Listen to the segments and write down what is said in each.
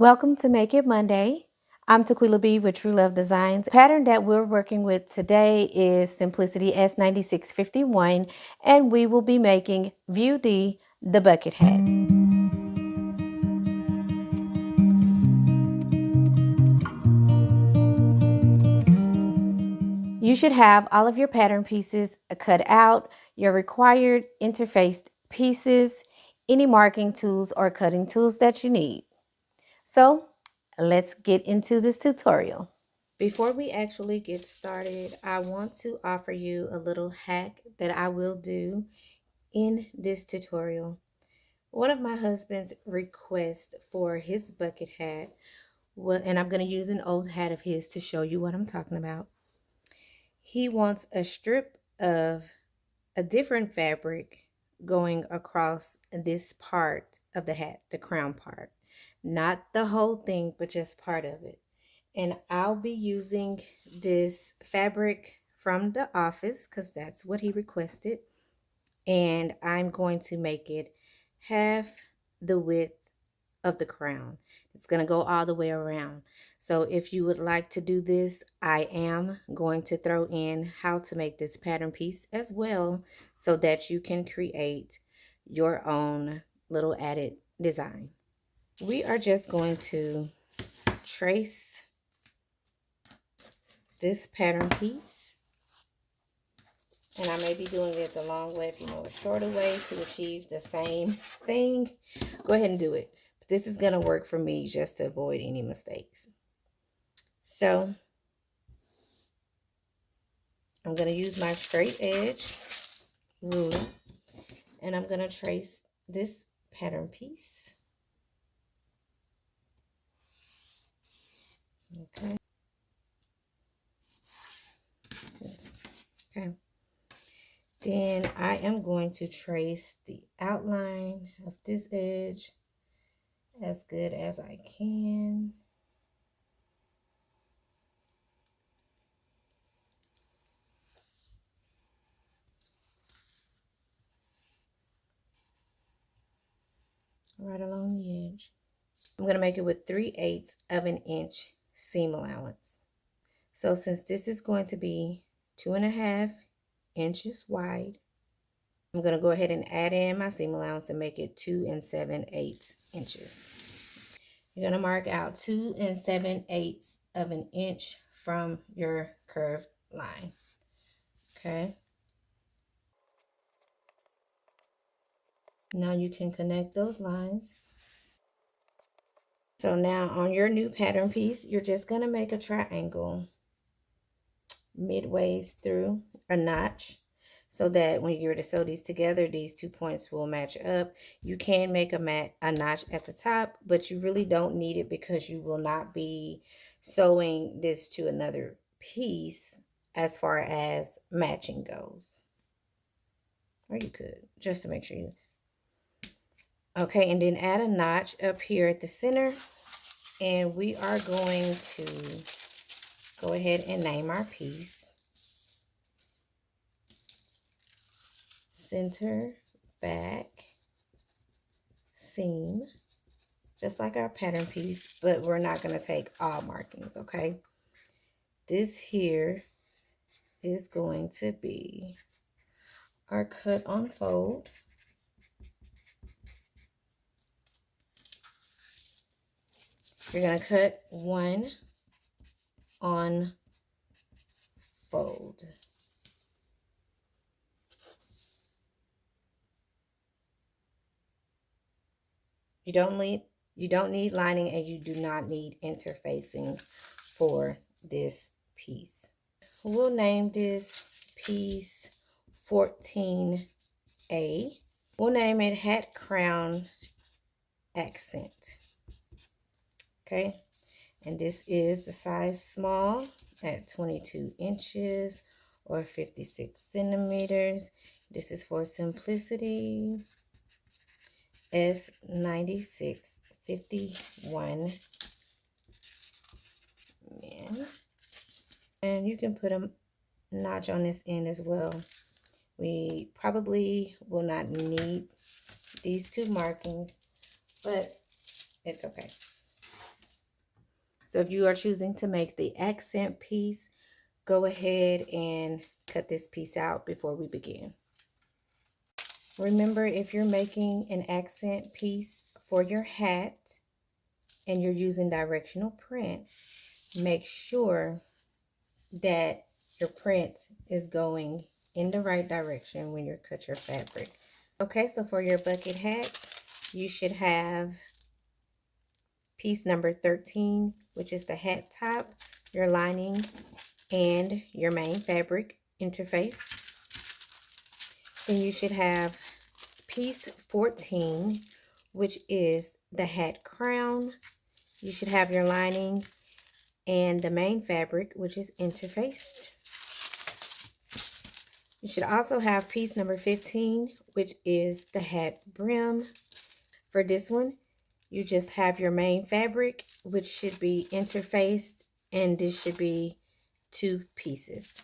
Welcome to Make It Monday. I'm Tequila B with TruLuv Designz. The pattern that we're working with today is Simplicity S9651, and we will be making View D, the bucket hat. You should have all of your pattern pieces cut out, your required interfaced pieces, any marking tools or cutting tools that you need. So let's get into this tutorial. Before we actually get started, I want to offer you a little hack that I will do in this tutorial. One of my husband's requests for his bucket hat, and I'm going to use an old hat of his to show you what I'm talking about. He wants a strip of a different fabric going across this part of the hat, the crown part. Not the whole thing, but just part of it. And I'll be using this fabric from the office because that's what he requested. And I'm going to make it half the width of the crown. It's going to go all the way around. So if you would like to do this, I am going to throw in how to make this pattern piece as well so that you can create your own little added design. We are just going to trace this pattern piece, and I may be doing it the long way. If you know a shorter way to achieve the same thing, go ahead and do it. But this is going to work for me just to avoid any mistakes. So I'm going to use my straight edge ruler, and I'm going to trace this pattern piece. Okay. Okay. Then I am going to trace the outline of this edge as good as I can. Right along the edge. I'm going to make it with 3/8 of an inch seam allowance. So since this is going to be 2.5 inches wide, I'm going to go ahead and add in my seam allowance and make it 2 7/8 inches. You're going to mark out 2 7/8 of an inch from your curved line. Okay. Now you can connect those lines. So now on your new pattern piece, you're just going to make a triangle midways through a notch so that when you're to sew these together, these 2 points will match up. You can make a notch at the top, but you really don't need it because you will not be sewing this to another piece as far as matching goes. Or you could, just to make sure you... Okay, and then add a notch up here at the center. And we are going to go ahead and name our piece. Center, back, seam. Just like our pattern piece, but we're not going to take all markings, okay? This here is going to be our cut on fold. You're going to cut 1 on fold. You don't need lining, and you do not need interfacing for this piece. We'll name this piece 14A. We'll name it Hat Crown Accent. Okay, and this is the size small at 22 inches or 56 centimeters. This is for Simplicity S9651. And you can put a notch on this end as well. We probably will not need these 2 markings, but it's okay. So if you are choosing to make the accent piece, go ahead and cut this piece out before we begin. Remember, if you're making an accent piece for your hat and you're using directional print, make sure that your print is going in the right direction when you cut your fabric. Okay, so for your bucket hat, you should have piece number 13, which is the hat top, your lining, and your main fabric interface. Then you should have piece 14, which is the hat crown. You should have your lining and the main fabric, which is interfaced. You should also have piece number 15, which is the hat brim. For this one, you just have your main fabric, which should be interfaced, and this should be 2 pieces.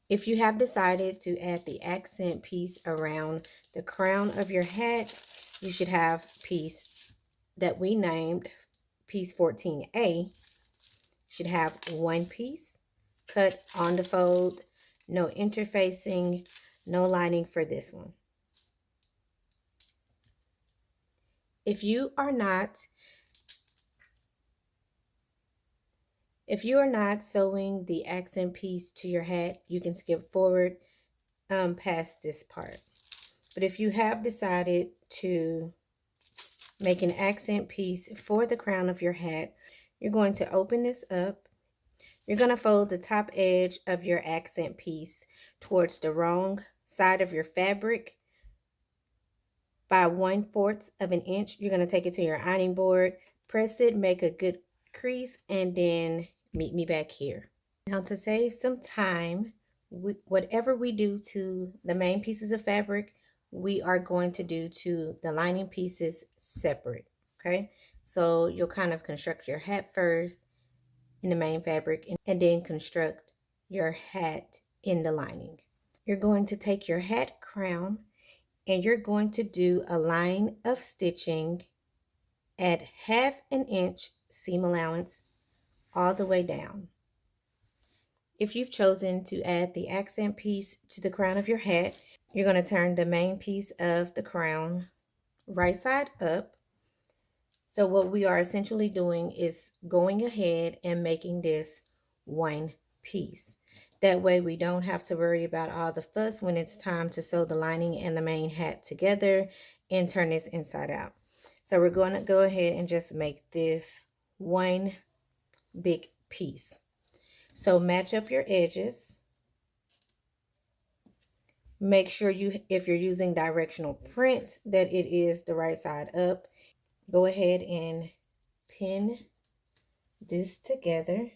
If you have decided to add the accent piece around the crown of your hat, you should have piece that we named piece 14A. Should have 1 piece cut on the fold, no interfacing, no lining for this one. If you are not sewing the accent piece to your hat, you can skip forward past this part. But if you have decided to make an accent piece for the crown of your hat, you're going to open this up. You're going to fold the top edge of your accent piece towards the wrong side of your fabric by 1/4 of an inch. You're going to take it to your ironing board, press it, make a good crease, and then meet me back here. Now, to save some time, whatever we do to the main pieces of fabric, we are going to do to the lining pieces separate, okay? So you'll kind of construct your hat first in the main fabric and then construct your hat in the lining. You're going to take your hat crown and you're going to do a line of stitching at 1/2 inch seam allowance all the way down. If you've chosen to add the accent piece to the crown of your hat, you're going to turn the main piece of the crown right side up. So what we are essentially doing is going ahead and making this 1 piece. That way we don't have to worry about all the fuss when it's time to sew the lining and the main hat together and turn this inside out. So we're going to go ahead and just make this 1 big piece. So match up your edges. Make sure if you're using directional print, that it is the right side up. Go ahead and pin this together.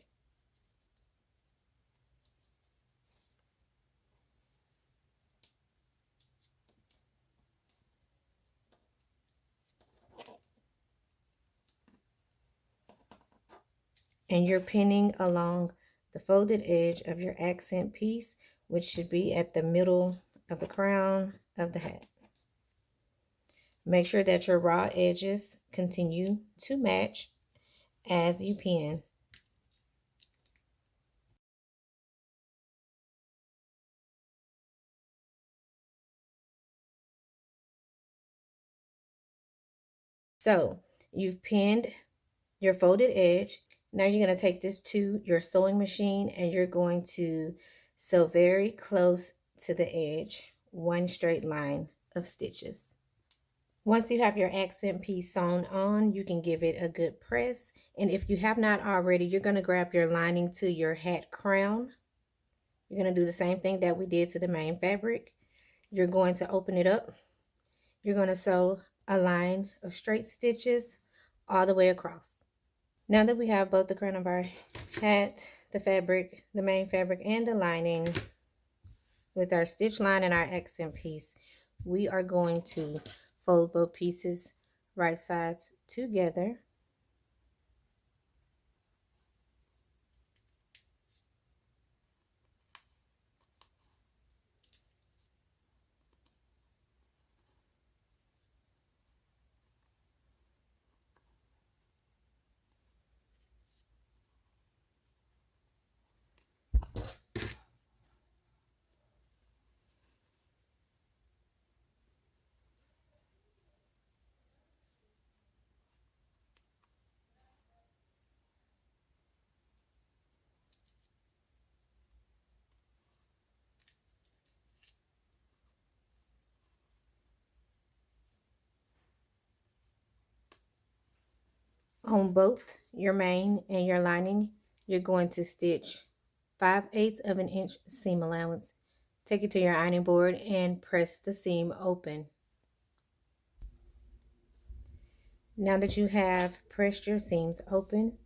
And you're pinning along the folded edge of your accent piece, which should be at the middle of the crown of the hat. Make sure that your raw edges continue to match as you pin. So you've pinned your folded edge. Now you're going to take this to your sewing machine and you're going to sew very close to the edge, 1 straight line of stitches. Once you have your accent piece sewn on, you can give it a good press. And if you have not already, you're going to grab your lining to your hat crown. You're going to do the same thing that we did to the main fabric. You're going to open it up. You're going to sew a line of straight stitches all the way across. Now that we have both the crown of our hat, the fabric, the main fabric, and the lining with our stitch line and our accent piece, we are going to fold both pieces right sides together. On both your main and your lining, you're going to stitch 5/8 of an inch seam allowance. Take it to your ironing board and press the seam open. Now that you have pressed your seams open,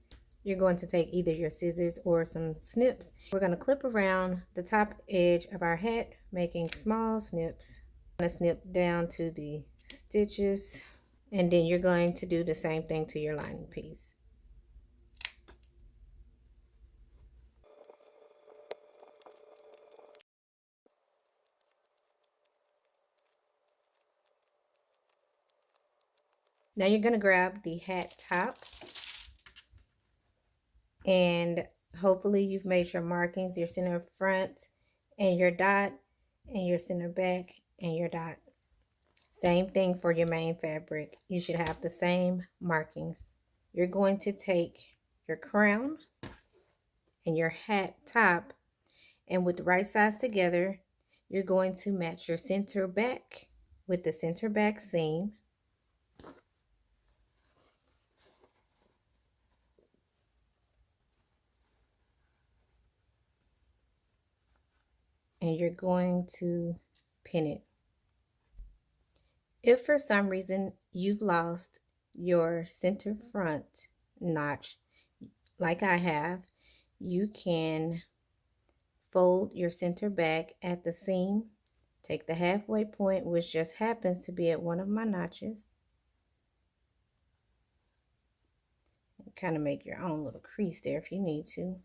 you're going to take either your scissors or some snips. We're going to clip around the top edge of our hat, making small snips. I'm going to snip down to the stitches, and then you're going to do the same thing to your lining piece. Now you're going to grab the hat top, and hopefully you've made your markings, your center front and your dot, and your center back and your dot. Same thing for your main fabric. You should have the same markings. You're going to take your crown and your hat top, and with the right sides together, you're going to match your center back with the center back seam. And you're going to pin it. If for some reason you've lost your center front notch, like I have, you can fold your center back at the seam, take the halfway point, which just happens to be at one of my notches, and kind of make your own little crease there if you need to.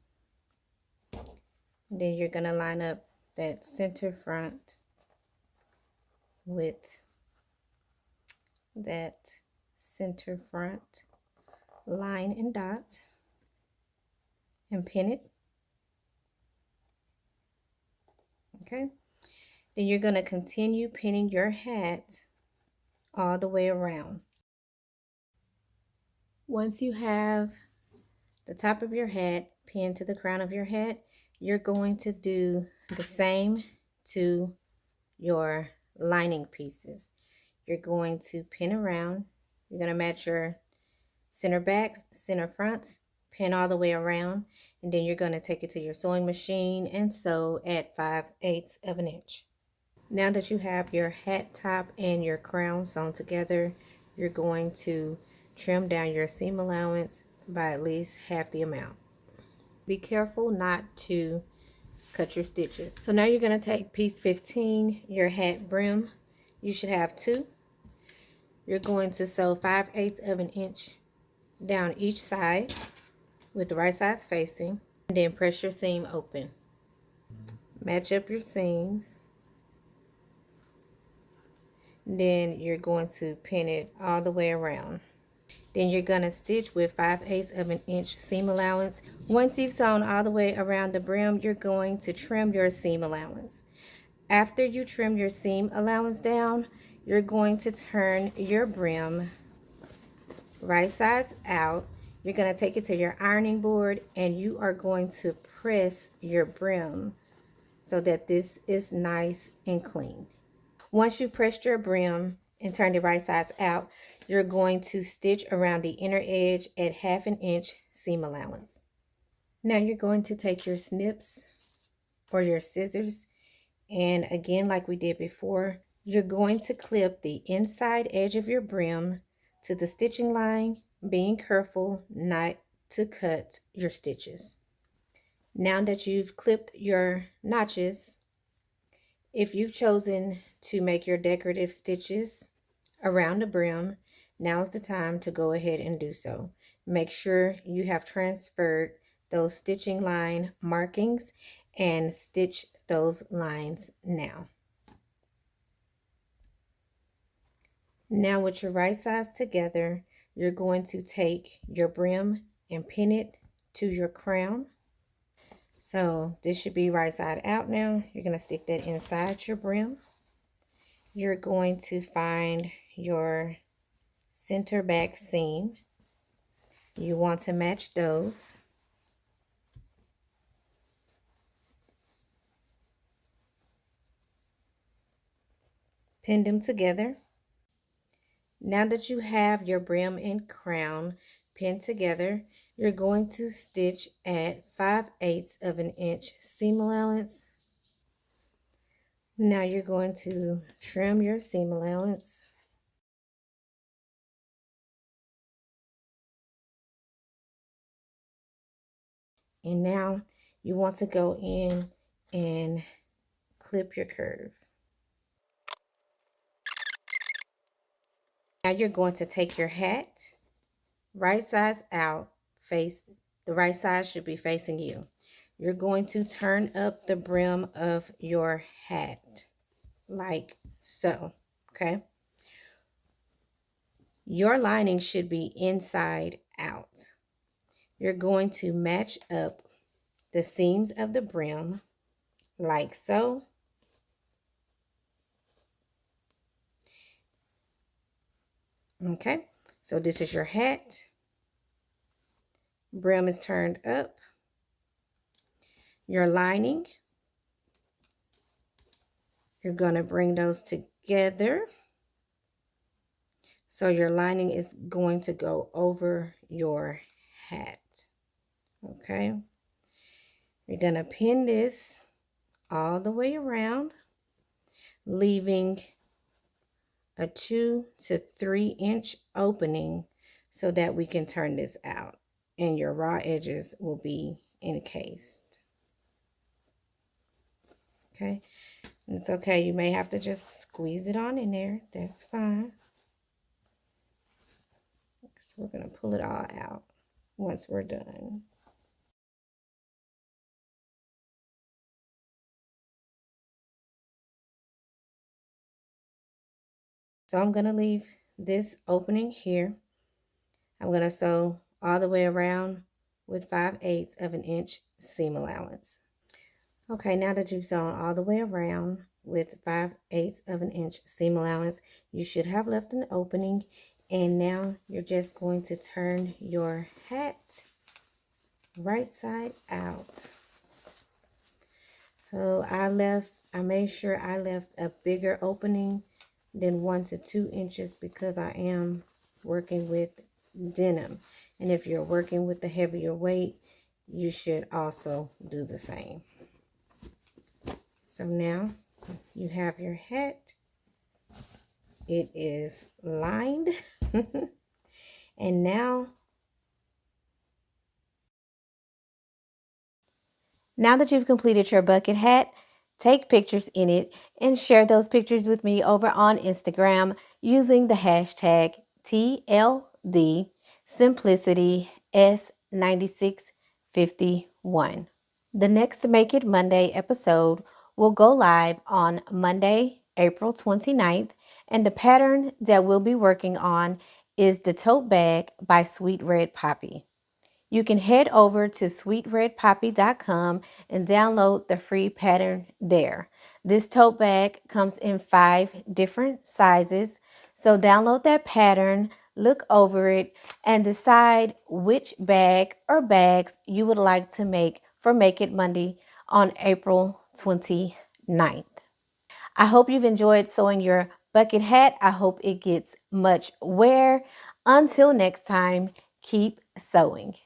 And then you're going to line up that center front with that center front line and dot and pin it. Okay, then you're going to continue pinning your hat all the way around. Once you have the top of your hat pinned to the crown of your hat, you're going to do the same to your lining pieces. You're going to pin around. You're going to match your center backs, center fronts, pin all the way around, and then you're going to take it to your sewing machine and sew at 5/8 of an inch. Now that you have your hat top and your crown sewn together, you're going to trim down your seam allowance by at least half the amount. Be careful not to cut your stitches. So now you're going to take piece 15, your hat brim. You should have two. You're going to sew 5/8 of an inch down each side with the right sides facing, and then press your seam open. Match up your seams. Then you're going to pin it all the way around. Then you're going to stitch with 5/8 of an inch seam allowance. Once you've sewn all the way around the brim, you're going to trim your seam allowance. After you trim your seam allowance down, you're going to turn your brim right sides out. You're going to take it to your ironing board, and you are going to press your brim so that this is nice and clean. Once you've pressed your brim and turned it right sides out, you're going to stitch around the inner edge at 1/2 inch seam allowance. Now you're going to take your snips or your scissors, and again, like we did before, you're going to clip the inside edge of your brim to the stitching line, being careful not to cut your stitches. Now that you've clipped your notches, if you've chosen to make your decorative stitches around the brim, now's the time to go ahead and do so. Make sure you have transferred those stitching line markings and stitch those lines now. Now with your right sides together, you're going to take your brim and pin it to your crown. So this should be right side out now. You're going to stick that inside your brim. You're going to find your center back seam. You want to match those. Pin them together. Now that you have your brim and crown pinned together. You're going to stitch at 5/8 of an inch seam allowance. Now you're going to trim your seam allowance. And now you want to go in and clip your curve. Now you're going to take your hat, right sides out, the right side should be facing you. You're going to turn up the brim of your hat like so, okay? Your lining should be inside out. You're going to match up the seams of the brim like so. Okay, so this is your hat. Brim is turned up. Your lining, you're going to bring those together. So your lining is going to go over your hat. Okay, you're going to pin this all the way around, leaving a 2 to 3 inch opening so that we can turn this out and your raw edges will be encased. Okay, it's okay, you may have to just squeeze it on in there, that's fine. So we're going to pull it all out once we're done. So I'm going to leave this opening here. I'm going to sew all the way around with 5/8 of an inch seam allowance. Okay, now that you've sewn all the way around with 5/8 of an inch seam allowance, you should have left an opening. And now you're just going to turn your hat right side out. So I made sure I left a bigger opening than 1 to 2 inches because I am working with denim. And if you're working with the heavier weight, you should also do the same. So now you have your hat. It is lined. And now that you've completed your bucket hat, take pictures in it and share those pictures with me over on Instagram using the hashtag TLD Simplicity S9651. The next Make It Monday episode will go live on Monday, April 29th, and the pattern that we'll be working on is the tote bag by Sweet Red Poppy. You can head over to sweetredpoppy.com and download the free pattern there. This tote bag comes in 5 different sizes. So download that pattern, look over it, and decide which bag or bags you would like to make for Make It Monday on April 29th. I hope you've enjoyed sewing your bucket hat. I hope it gets much wear. Until next time, keep sewing.